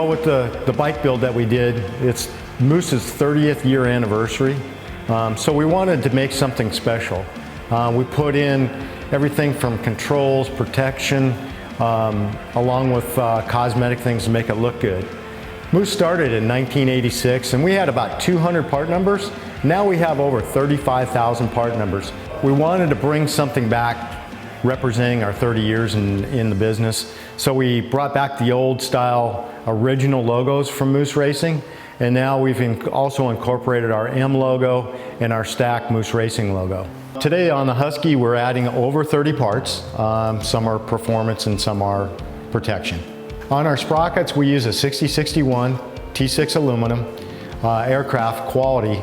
Well, with the bike build that we did, it's Moose's 30th year anniversary. So we wanted to make something special. We put in everything from controls, protection, along with cosmetic things to make it look good. Moose started in 1986 and we had about 200 part numbers. Now we have over 35,000 part numbers. We wanted to bring something back representing our 30 years in the business. So we brought back the old style original logos from Moose Racing, and now we've also incorporated our M logo and our stack Moose Racing logo. Today on the Husky we're adding over 30 parts. Some are performance and some are protection. On our sprockets we use a 6061 T6 aluminum aircraft quality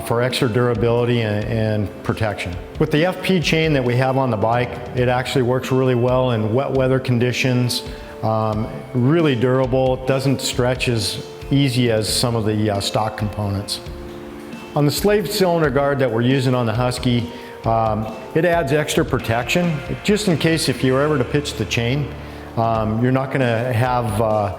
for extra durability and protection. With the FP chain that we have on the bike, it actually works really well in wet weather conditions. Really durable, it doesn't stretch as easy as some of the stock components. On the slave cylinder guard that we're using on the Husky, it adds extra protection just in case if you're ever to pitch the chain. You're not going to have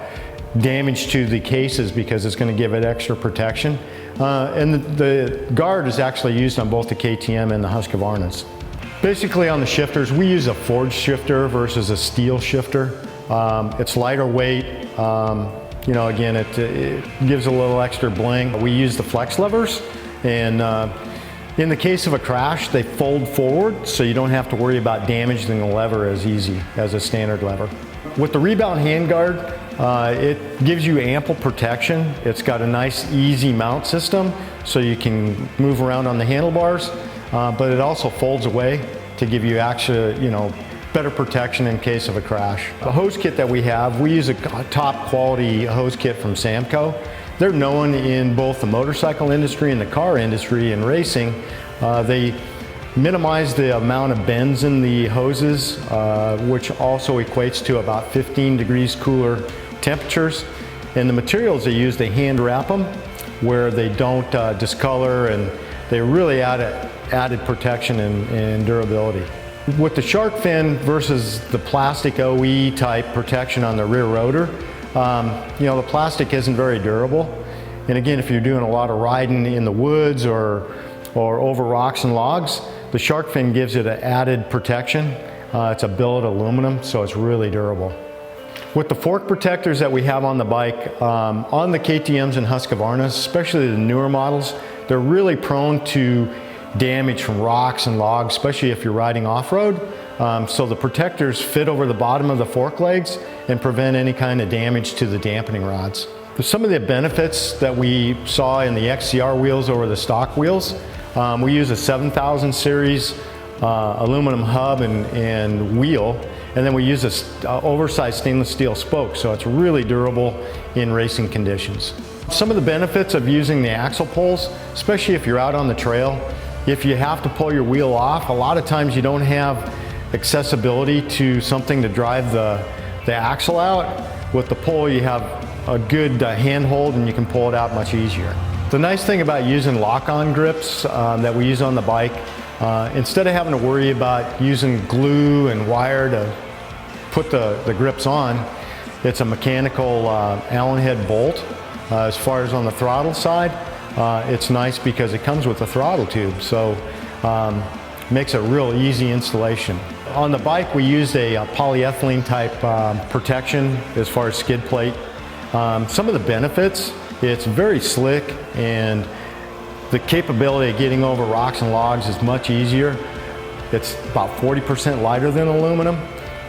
damage to the cases because it's going to give it extra protection. And the guard is actually used on both the KTM and the Husqvarnas. Basically on the shifters, we use a forged shifter versus a steel shifter. It's lighter weight. You know, again, it gives a little extra bling. We use the flex levers, and in the case of a crash, they fold forward, so you don't have to worry about damaging the lever as easy as a standard lever. With the rebound handguard, it gives you ample protection. It's got a nice, easy mount system, so you can move around on the handlebars, but it also folds away to give you actually, you know, better protection in case of a crash. The hose kit that we have, we use a top quality hose kit from Samco. They're known in both the motorcycle industry and the car industry and racing. They minimize the amount of bends in the hoses, which also equates to about 15 degrees cooler temperatures. And the materials they use, they hand wrap them where they don't discolor, and they really added protection and durability. With the shark fin versus the plastic OE type protection on the rear rotor, you know, the plastic isn't very durable. And again, if you're doing a lot of riding in the woods or over rocks and logs, the shark fin gives it an added protection. It's a billet aluminum, so it's really durable. With the fork protectors that we have on the bike, on the KTMs and Husqvarnas, especially the newer models, they're really prone to damage from rocks and logs, especially if you're riding off-road. So the protectors fit over the bottom of the fork legs and prevent any kind of damage to the dampening rods. Some of the benefits that we saw in the XCR wheels over the stock wheels, we use a 7000 series aluminum hub and wheel, and then we use a oversized stainless steel spoke, so it's really durable in racing conditions. Some of the benefits of using the axle pulls, especially if you're out on the trail, if you have to pull your wheel off, a lot of times you don't have accessibility to something to drive the axle out. With the pull, you have a good handhold and you can pull it out much easier. The nice thing about using lock-on grips that we use on the bike, instead of having to worry about using glue and wire to put the grips on, it's a mechanical Allen head bolt. As far as on the throttle side, it's nice because it comes with a throttle tube, so makes a real easy installation. On the bike we used a polyethylene type protection as far as skid plate. Some of the benefits, it's very slick and the capability of getting over rocks and logs is much easier. It's about 40% lighter than aluminum,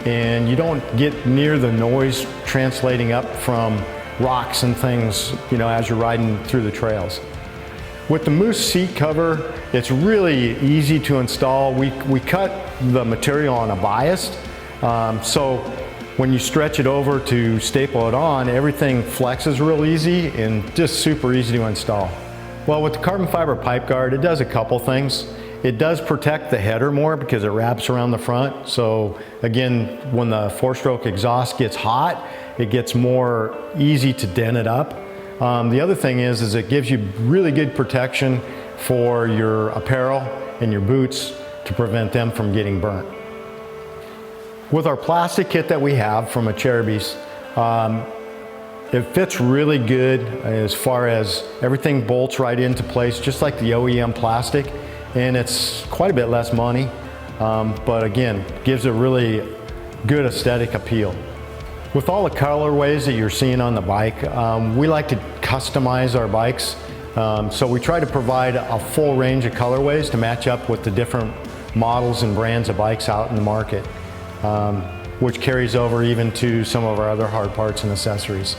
and you don't get near the noise translating up from rocks and things, you know, as you're riding through the trails. With the Moose seat cover, it's really easy to install. We cut the material on a bias, so when you stretch it over to staple it on, everything flexes real easy and just super easy to install. Well, with the carbon fiber pipe guard, it does a couple things. It does protect the header more because it wraps around the front. So again, when the four-stroke exhaust gets hot, it gets more easy to dent it up. The other thing is it gives you really good protection for your apparel and your boots to prevent them from getting burnt. With our plastic kit that we have from a Cherubies, It fits really good as far as everything bolts right into place, just like the OEM plastic, and it's quite a bit less money, but again, gives a really good aesthetic appeal. With all the colorways that you're seeing on the bike, we like to customize our bikes, so we try to provide a full range of colorways to match up with the different models and brands of bikes out in the market, which carries over even to some of our other hard parts and accessories.